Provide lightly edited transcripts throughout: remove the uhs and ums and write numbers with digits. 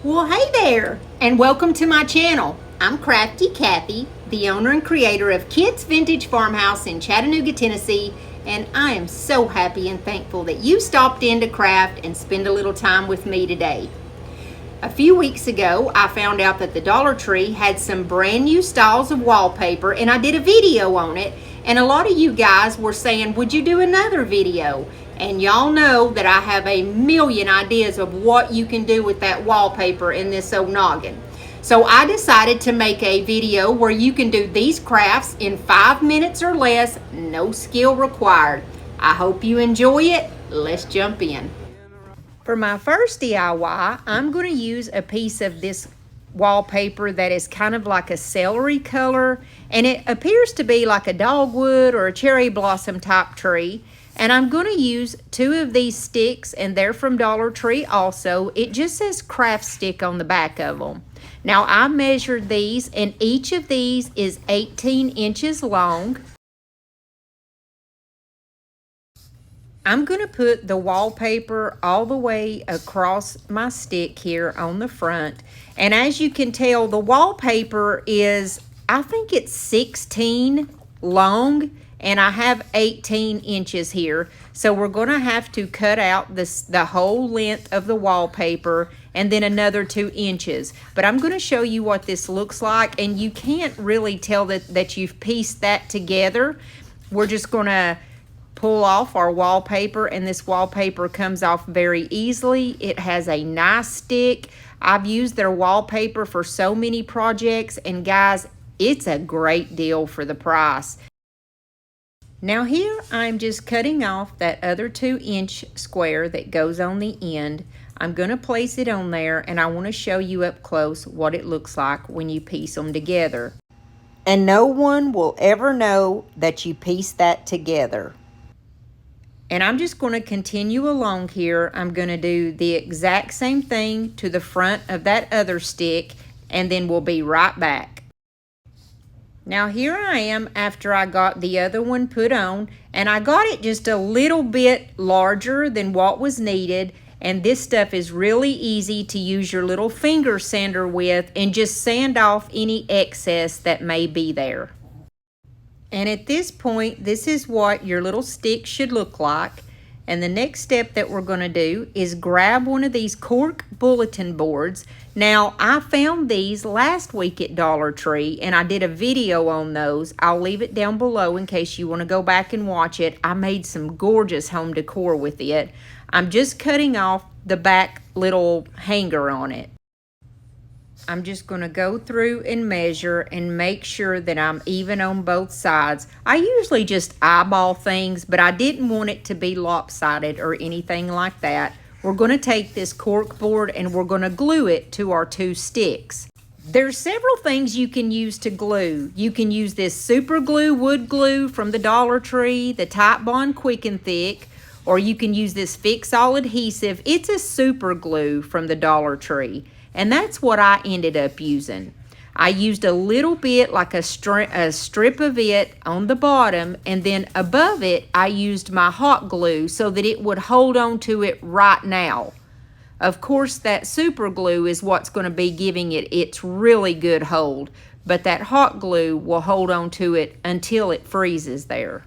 Well, hey there, and welcome to my channel. I'm Crafty Kathy, the owner and creator of Kids Vintage Farmhouse in Chattanooga, Tennessee, and I am so happy and thankful that you stopped in to craft and spend a little time with me today. A few weeks ago, I found out that the Dollar Tree had some brand new styles of wallpaper, and I did a video on it, and a lot of you guys were saying, would you do another video? And y'all know that I have a million ideas of what you can do with that wallpaper in this old noggin. So I decided to make a video where you can do these crafts in 5 minutes or less, no skill required. I hope you enjoy it. Let's jump in. For my first DIY, I'm going to use a piece of this wallpaper that is kind of like a celery color, and it appears to be like a dogwood or a cherry blossom type tree. And I'm going to use 2 of these sticks, and they're from Dollar Tree also. It just says craft stick on the back of them. Now I measured these, and each of these is 18 inches long. I'm going to put the wallpaper all the way across my stick here on the front. And as you can tell, the wallpaper is, I think it's 16 long, and I have 18 inches here. So we're going to have to cut out the whole length of the wallpaper and then another 2 inches. But I'm going to show you what this looks like, and you can't really tell that you've pieced that together. We're just going to pull off our wallpaper, and this wallpaper comes off very easily. It has a nice stick. I've used their wallpaper for so many projects, and guys, it's a great deal for the price. Now here I'm just cutting off that other 2-inch square that goes on the end. I'm going to place it on there, and I want to show you up close what it looks like when you piece them together. And no one will ever know that you pieced that together. And I'm just going to continue along here. I'm going to do the exact same thing to the front of that other stick, and then we'll be right back. Now here I am after I got the other one put on, and I got it just a little bit larger than what was needed, and this stuff is really easy to use your little finger sander with and just sand off any excess that may be there. And at this point, this is what your little stick should look like. And the next step that we're going to do is grab one of these cork bulletin boards. Now, I found these last week at Dollar Tree, and I did a video on those. I'll leave it down below in case you want to go back and watch it. I made some gorgeous home decor with it. I'm just cutting off the back little hanger on it. I'm just going to go through and measure and make sure that I'm even on both sides. I usually just eyeball things, but I didn't want it to be lopsided or anything like that. We're going to take this cork board and we're going to glue it to our 2 sticks. There's several things you can use to glue. You can use this super glue, wood glue from the Dollar Tree, the Type Bond Quick and Thick, or you can use this Fix All adhesive. It's a super glue from the Dollar Tree. And that's what I ended up using. I used a little bit like a strip of it on the bottom, and then above it I used my hot glue so that it would hold on to it right now. Of course, that super glue is what's going to be giving it its really good hold, but that hot glue will hold on to it until it freezes there.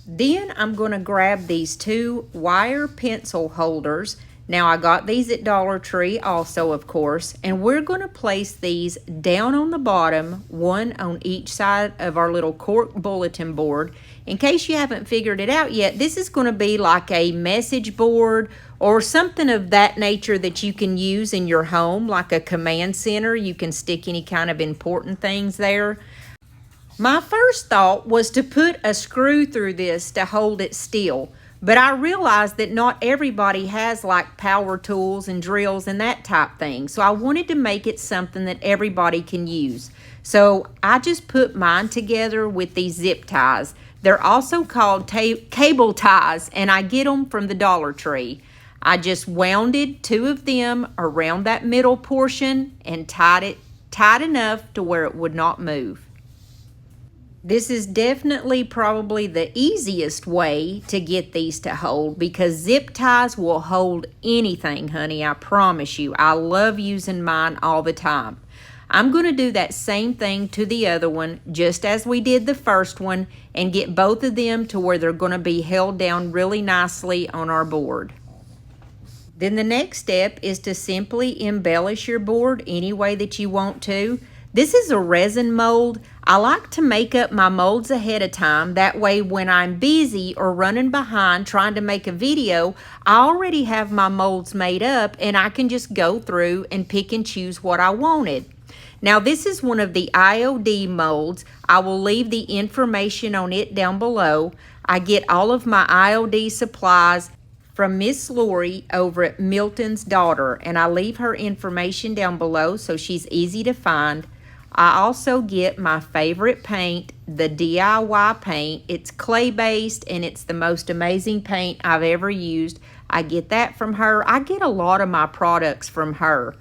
Then I'm going to grab these 2 wire pencil holders. Now I got these at Dollar Tree also, of course, and we're going to place these down on the bottom, one on each side of our little cork bulletin board. In case you haven't figured it out yet, this is going to be like a message board or something of that nature that you can use in your home, like a command center. You can stick any kind of important things there. My first thought was to put a screw through this to hold it still. But I realized that not everybody has like power tools and drills and that type thing. So I wanted to make it something that everybody can use. So I just put mine together with these zip ties. They're also called cable ties, and I get them from the Dollar Tree. I just wounded 2 of them around that middle portion and tied it tight enough to where it would not move. This is definitely probably the easiest way to get these to hold because zip ties will hold anything, honey. I promise you. I love using mine all the time. I'm going to do that same thing to the other one just as we did the first one and get both of them to where they're going to be held down really nicely on our board. Then the next step is to simply embellish your board any way that you want to. This is a resin mold. I like to make up my molds ahead of time. That way when I'm busy or running behind trying to make a video, I already have my molds made up and I can just go through and pick and choose what I wanted. Now this is one of the IOD molds. I will leave the information on it down below. I get all of my IOD supplies from Miss Lori over at Milton's Daughter, and I leave her information down below so she's easy to find. I also get my favorite paint, the DIY paint. It's clay-based, and it's the most amazing paint I've ever used. I get that from her. I get a lot of my products from her.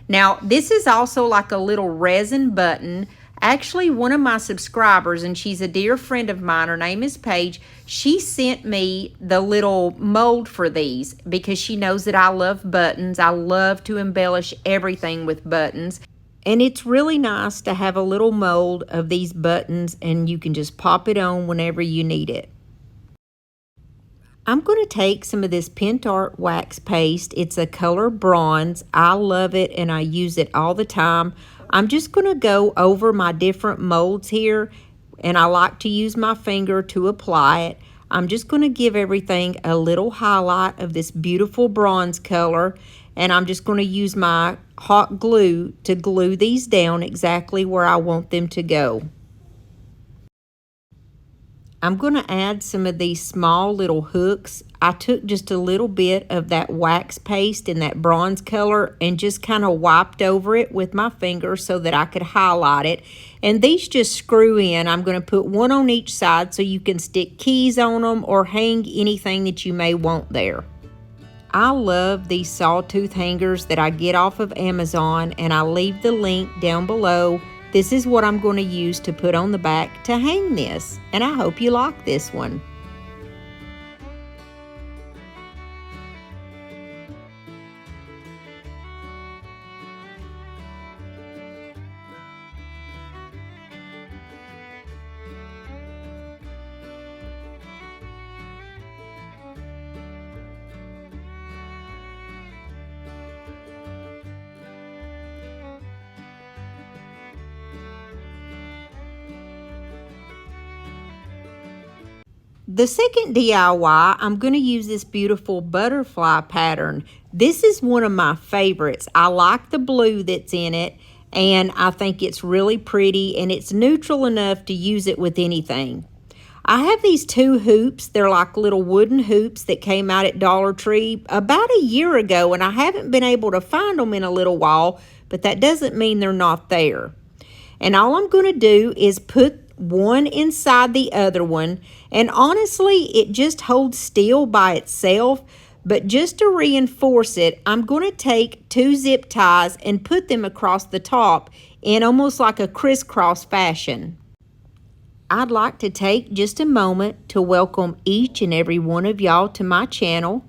Now, this is also like a little resin button. Actually, one of my subscribers, and she's a dear friend of mine, her name is Paige, she sent me the little mold for these because she knows that I love buttons. I love to embellish everything with buttons. And it's really nice to have a little mold of these buttons and you can just pop it on whenever you need it. I'm going to take some of this Pent Art wax paste. It's a color bronze. I love it and I use it all the time. I'm just going to go over my different molds here and I like to use my finger to apply it. I'm just going to give everything a little highlight of this beautiful bronze color, and I'm just going to use my hot glue to glue these down exactly where I want them to go. I'm going to add some of these small little hooks. I took just a little bit of that wax paste in that bronze color and just kind of wiped over it with my finger so that I could highlight it. And these just screw in. I'm going to put one on each side so you can stick keys on them or hang anything that you may want there. I love these sawtooth hangers that I get off of Amazon, and I leave the link down below. This is what I'm going to use to put on the back to hang this, and I hope you like this one. The second DIY, I'm going to use this beautiful butterfly pattern. This is one of my favorites. I like the blue that's in it, and I think it's really pretty, and it's neutral enough to use it with anything. I have these two hoops. They're like little wooden hoops that came out at Dollar Tree about a year ago, and I haven't been able to find them in a little while, but that doesn't mean they're not there. And all I'm going to do is put one inside the other one, and honestly it just holds still by itself, but just to reinforce it, I'm going to take two zip ties and put them across the top in almost like a crisscross fashion. I'd like to take just a moment to welcome each and every one of y'all to my channel,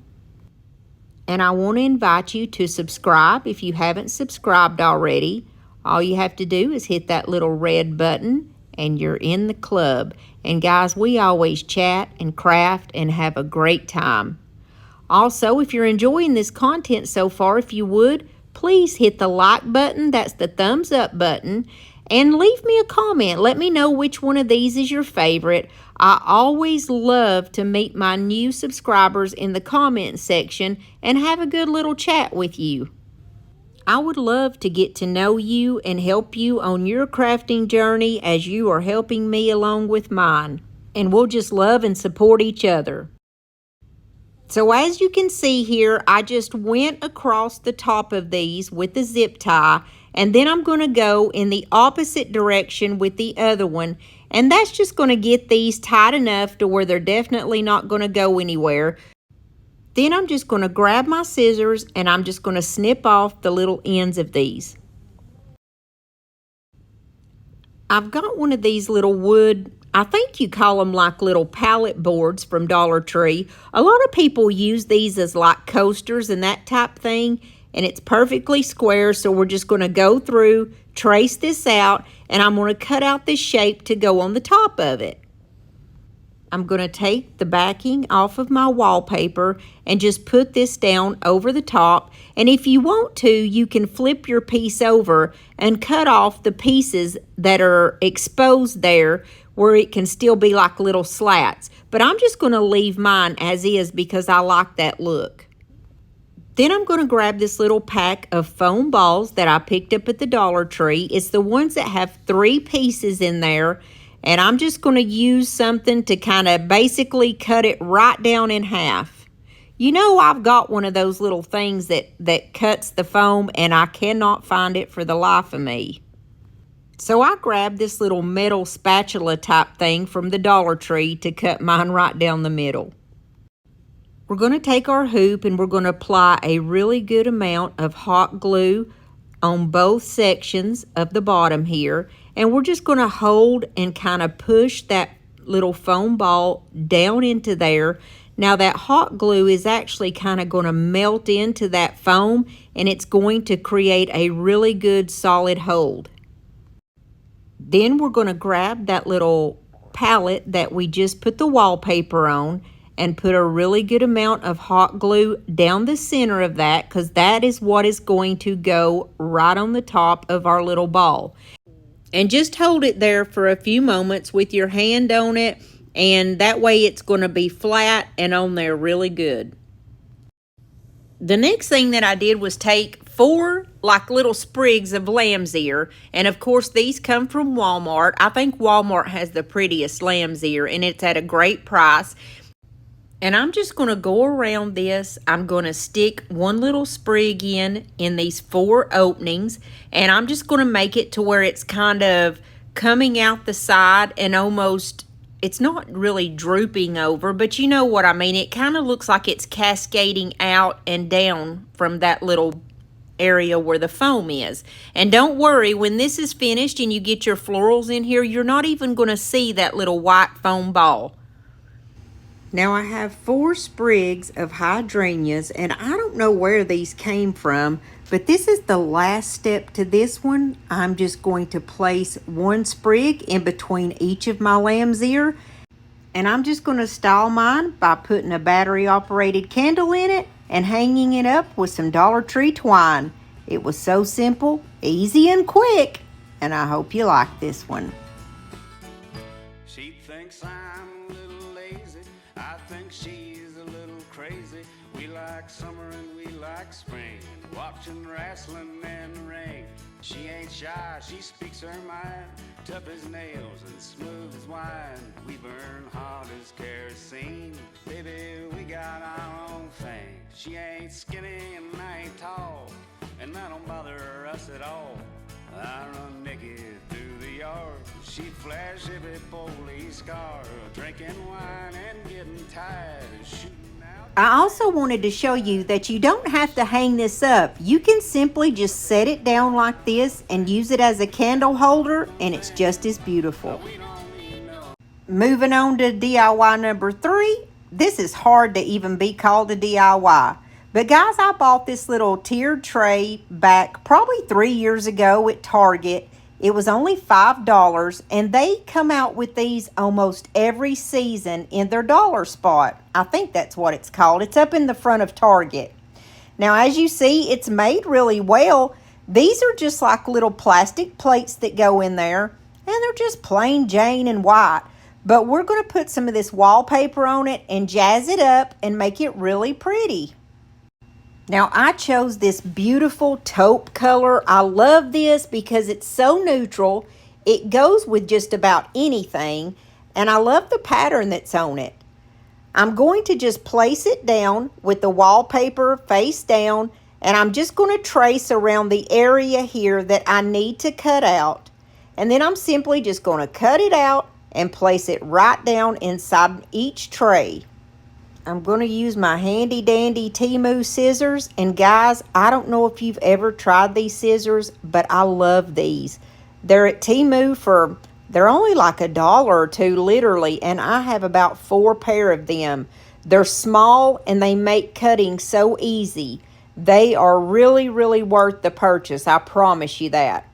and I want to invite you to subscribe if you haven't subscribed already. All you have to do is hit that little red button and you're in the club. And guys, we always chat and craft and have a great time. Also, if you're enjoying this content so far, if you would, please hit the like button, that's the thumbs up button, and leave me a comment. Let me know which one of these is your favorite. I always love to meet my new subscribers in the comment section and have a good little chat with you. I would love to get to know you and help you on your crafting journey as you are helping me along with mine. And we'll just love and support each other. So as you can see here, I just went across the top of these with the zip tie, and then I'm going to go in the opposite direction with the other one. And that's just going to get these tight enough to where they're definitely not going to go anywhere. Then I'm just going to grab my scissors and I'm just going to snip off the little ends of these. I've got one of these little wood I think you call them like little pallet boards from Dollar Tree. A lot of people use these as like coasters and that type thing, and it's perfectly square, so we're just going to go through, trace this out, and I'm going to cut out this shape to go on the top of it. I'm going to take the backing off of my wallpaper and just put this down over the top. And if you want to, you can flip your piece over and cut off the pieces that are exposed there where it can still be like little slats. But I'm just going to leave mine as is because I like that look. Then I'm going to grab this little pack of foam balls that I picked up at the Dollar Tree. It's the ones that have 3 pieces in there. And I'm just going to use something to kind of basically cut it right down in half. You know, I've got one of those little things that cuts the foam, and I cannot find it for the life of me. So I grabbed this little metal spatula type thing from the Dollar Tree to cut mine right down the middle. We're going to take our hoop and we're going to apply a really good amount of hot glue on both sections of the bottom here. And we're just going to hold and kind of push that little foam ball down into there. Now that hot glue is actually kind of going to melt into that foam, and it's going to create a really good solid hold. Then we're going to grab that little palette that we just put the wallpaper on and put a really good amount of hot glue down the center of that, because that is what is going to go right on the top of our little ball. And just hold it there for a few moments with your hand on it, and that way it's going to be flat and on there really good. The next thing that I did was take 4 like little sprigs of lamb's ear, and of course these come from Walmart. I think Walmart has the prettiest lamb's ear, and it's at a great price. And I'm just going to go around this. I'm going to stick one little sprig in these 4 openings. And I'm just going to make it to where it's kind of coming out the side and almost, it's not really drooping over, but you know what I mean. It kind of looks like it's cascading out and down from that little area where the foam is. And don't worry, when this is finished and you get your florals in here, you're not even going to see that little white foam ball. Now I have 4 sprigs of hydrangeas, and I don't know where these came from, but this is the last step to this one. I'm just going to place 1 sprig in between each of my lamb's ear, and I'm just going to style mine by putting a battery operated candle in it and hanging it up with some Dollar Tree twine. It was so simple, easy, and quick, and I hope you like this one. She thinks I'm a little lazy, I think she's a little crazy. We like summer and we like spring, watching wrestling in the ring. She ain't shy, she speaks her mind, tough as nails and smooth as wine. We burn hot as kerosene, baby, we got our own thing. She ain't skinny and I ain't tall, and that don't bother us at all. I run naked through the yard, she'd flash every police car, drinking wine and getting tired of shooting out. I also wanted to show you that you don't have to hang this up. You can simply just set it down like this and use it as a candle holder, and it's just as beautiful. Moving on to DIY number 3. This is hard to even be called a DIY. But guys, I bought this little tiered tray back probably 3 years ago at Target. It was only $5, and they come out with these almost every season in their dollar spot. I think that's what it's called. It's up in the front of Target. Now, as you see, it's made really well. These are just like little plastic plates that go in there, and they're just plain Jane and white. But we're going to put some of this wallpaper on it and jazz it up and make it really pretty. Now, I chose this beautiful taupe color. I love this because it's so neutral. It goes with just about anything, and I love the pattern that's on it. I'm going to just place it down with the wallpaper face down, and I'm just going to trace around the area here that I need to cut out. And then I'm simply just going to cut it out and place it right down inside each tray. I'm going to use my handy dandy Temu scissors, and guys, I don't know if you've ever tried these scissors, but I love these. They're at Temu for They're only like $1 or $2 literally, and I have about 4 pair of them. They're small and they make cutting so easy. They are really, really worth the purchase. I promise you that.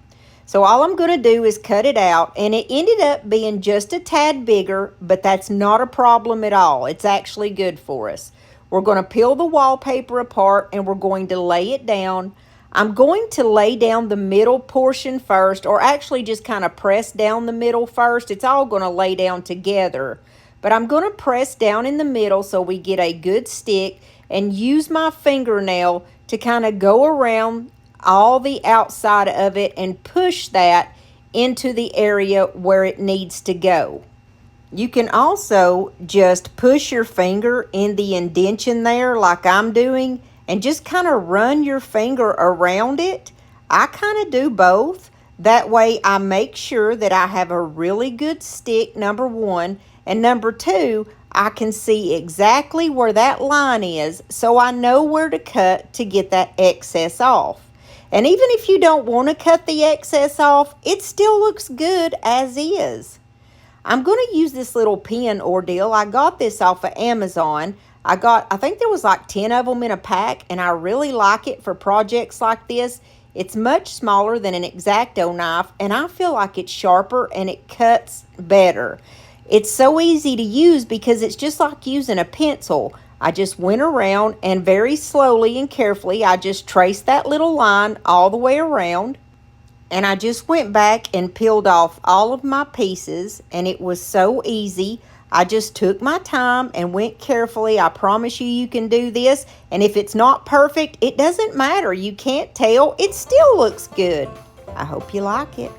So all I'm going to do is cut it out, and it ended up being just a tad bigger, but that's not a problem at all. It's actually good for us. We're going to peel the wallpaper apart and we're going to lay it down. I'm going to lay down the middle portion first, or actually just kind of press down the middle first. It's all going to lay down together. But I'm going to press down in the middle so we get a good stick, and use my fingernail to kind of go around all the outside of it and push that into the area where it needs to go. You can also just push your finger in the indentation there like I'm doing, and just kind of run your finger around it. I kind of do both. That way I make sure that I have a really good stick, number one, and number two, I can see exactly where that line is, so I know where to cut to get that excess off. And even if you don't want to cut the excess off, it still looks good as is. I'm going to use this little pen ordeal. I got this off of Amazon. I think there was like 10 of them in a pack, and I really like it for projects like this. It's much smaller than an X-Acto knife, and I feel like it's sharper and it cuts better. It's so easy to use because it's just like using a pencil. I just went around and very slowly and carefully, I just traced that little line all the way around. And I just went back and peeled off all of my pieces, and it was so easy. I just took my time and went carefully. I promise you can do this. And if it's not perfect, it doesn't matter. You can't tell. It still looks good. I hope you like it.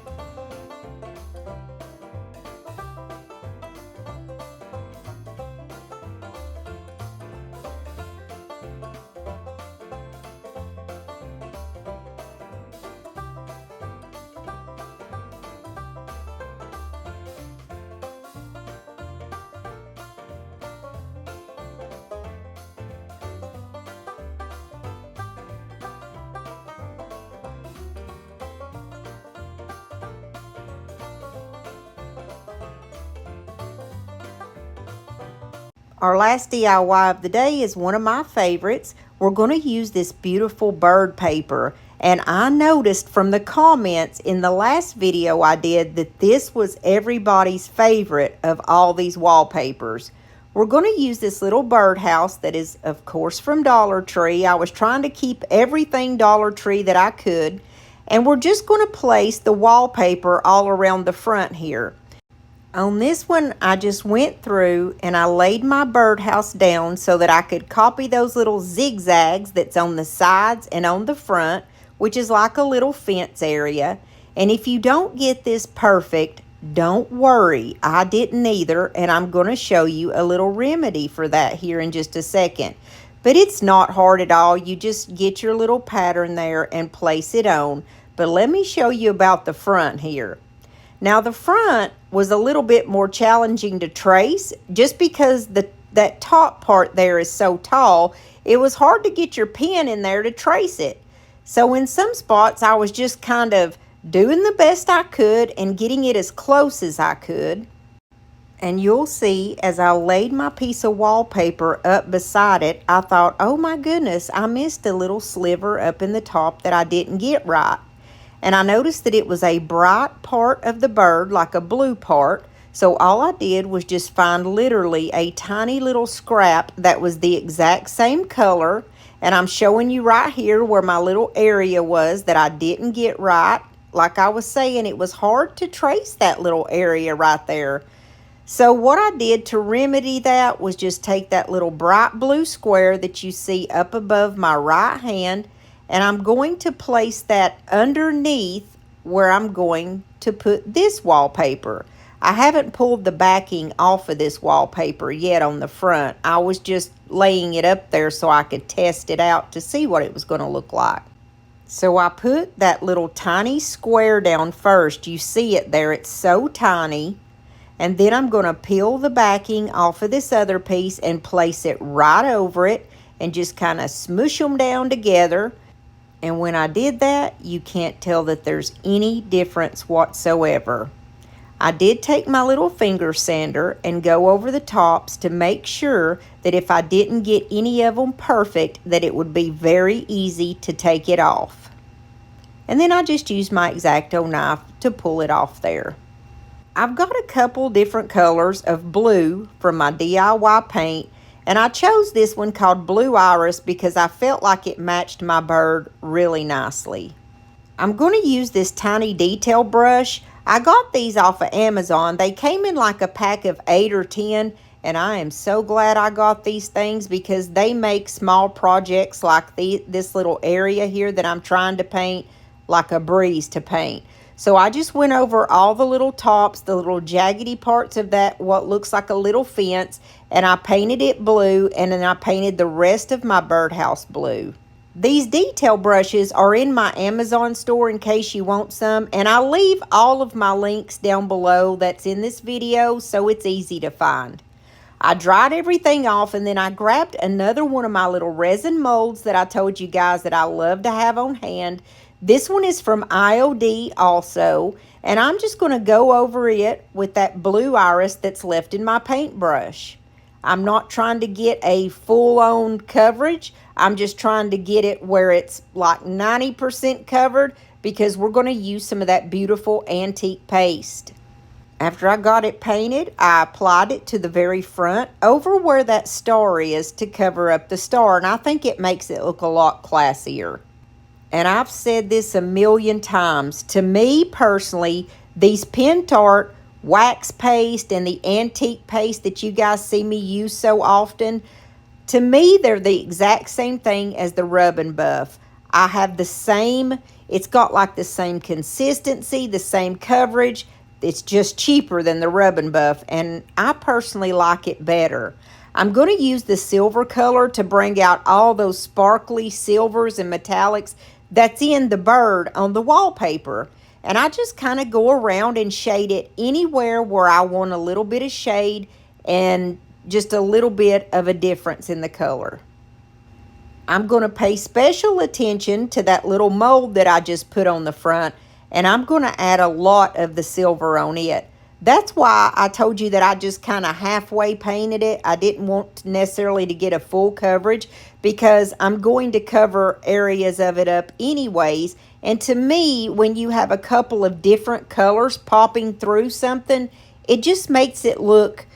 Our last DIY of the day is one of my favorites. We're going to use this beautiful bird paper. And I noticed from the comments in the last video I did that this was everybody's favorite of all these wallpapers. We're going to use this little birdhouse that is, of course, from Dollar Tree. I was trying to keep everything Dollar Tree that I could. And we're just going to place the wallpaper all around the front here. On this one, I just went through and I laid my birdhouse down so that I could copy those little zigzags that's on the sides and on the front, which is like a little fence area. And if you don't get this perfect, don't worry. I didn't either, and I'm going to show you a little remedy for that here in just a second. But it's not hard at all. You just get your little pattern there and place it on. But let me show you about the front here. Now the front was a little bit more challenging to trace just because that top part there is so tall. It was hard to get your pen in there to trace it. So in some spots I was just kind of doing the best I could and getting it as close as I could. And you'll see as I laid my piece of wallpaper up beside it, I thought, oh my goodness, I missed a little sliver up in the top that I didn't get right. And I noticed that it was a bright part of the bird, like a blue part. So all I did was just find literally a tiny little scrap that was the exact same color. And I'm showing you right here where my little area was that I didn't get right. Like I was saying, it was hard to trace that little area right there. So what I did to remedy that was just take that little bright blue square that you see up above my right hand, and I'm going to place that underneath where I'm going to put this wallpaper. I haven't pulled the backing off of this wallpaper yet on the front. I was just laying it up there so I could test it out to see what it was going to look like. So I put that little tiny square down first. You see it there. It's so tiny. And then I'm going to peel the backing off of this other piece and place it right over it and just kind of smoosh them down together. And when I did that, you can't tell that there's any difference whatsoever. I did take my little finger sander and go over the tops to make sure that if I didn't get any of them perfect, that it would be very easy to take it off. And then I just used my X-Acto knife to pull it off there. I've got a couple different colors of blue from my DIY paint, and I chose this one called Blue Iris because I felt like it matched my bird really nicely. I'm going to use this tiny detail brush. I got these off of Amazon. They came in like a pack of 8 or 10, and I am so glad I got these things because they make small projects like this little area here that I'm trying to paint like a breeze to paint. So I just went over all the little tops, the little jaggedy parts of that, what looks like a little fence, and I painted it blue, and then I painted the rest of my birdhouse blue. These detail brushes are in my Amazon store in case you want some, and I'll leave all of my links down below that's in this video so it's easy to find. I dried everything off, and then I grabbed another one of my little resin molds that I told you guys that I love to have on hand. This one is from IOD also, and I'm just going to go over it with that blue iris that's left in my paintbrush. I'm not trying to get a full-on coverage. I'm just trying to get it where it's like 90% covered because we're going to use some of that beautiful antique paste. After I got it painted, I applied it to the very front over where that star is to cover up the star, and I think it makes it look a lot classier. And I've said this a million times. To me personally, these Pentart wax paste and the antique paste that you guys see me use so often, to me, they're the exact same thing as the Rub and Buff. I have the same, it's got like the same consistency, the same coverage. It's just cheaper than the Rub and Buff, and I personally like it better. I'm going to use the silver color to bring out all those sparkly silvers and metallics that's in the bird on the wallpaper. And I just kind of go around and shade it anywhere where I want a little bit of shade and just a little bit of a difference in the color. I'm going to pay special attention to that little mold that I just put on the front, and I'm going to add a lot of the silver on it. That's why I told you that I just kind of halfway painted it. I didn't want necessarily to get a full coverage because I'm going to cover areas of it up anyways. And to me, when you have a couple of different colors popping through something, it just makes it look,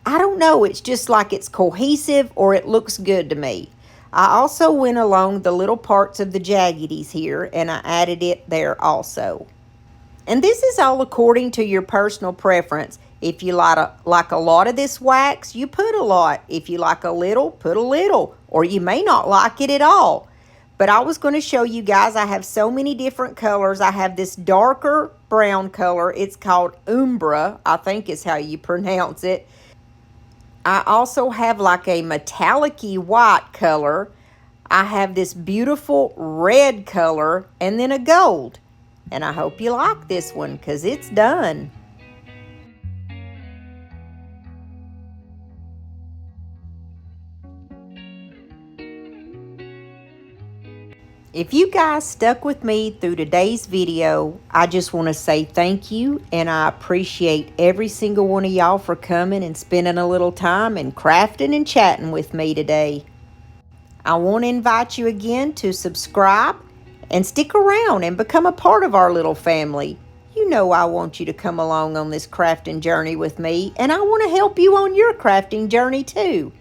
I don't know, it's just like it's cohesive or it looks good to me. I also went along the little parts of the jaggedies here and I added it there also. And this is all according to your personal preference. If you like a lot of this wax, you put a lot. If you like a little, put a little. Or you may not like it at all. But I was going to show you guys, I have so many different colors. I have this darker brown color. It's called Umbra, I think is how you pronounce it. I also have like a metallic-y white color. I have this beautiful red color and then a gold. And I hope you like this one because it's done. If you guys stuck with me through today's video, I just want to say thank you, and I appreciate every single one of y'all for coming and spending a little time and crafting and chatting with me today. I want to invite you again to subscribe and stick around and become a part of our little family. You know I want you to come along on this crafting journey with me, and I want to help you on your crafting journey too.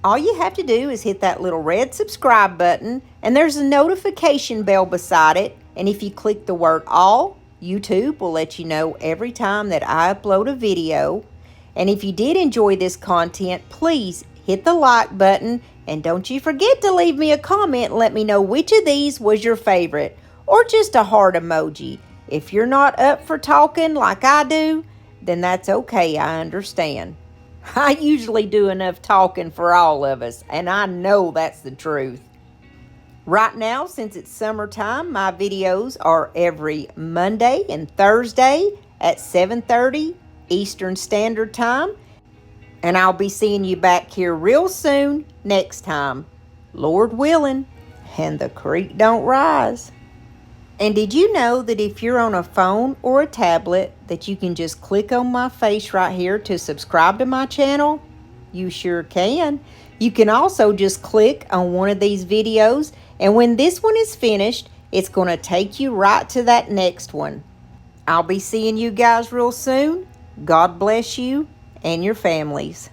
All you have to do is hit that little red subscribe button, and there's a notification bell beside it, and if you click the word all, YouTube will let you know every time that I upload a video. And if you did enjoy this content, please hit the like button, and don't you forget to leave me a comment and let me know which of these was your favorite, or just a heart emoji. If you're not up for talking like I do, then that's okay, I understand. I usually do enough talking for all of us, and I know that's the truth. Right now, since it's summertime, my videos are every Monday and Thursday at 7:30 Eastern Standard Time. And I'll be seeing you back here real soon next time, Lord willing, and the creek don't rise. And did you know that if you're on a phone or a tablet that you can just click on my face right here to subscribe to my channel? You sure can. You can also just click on one of these videos, and when this one is finished, it's going to take you right to that next one. I'll be seeing you guys real soon. God bless you and your families.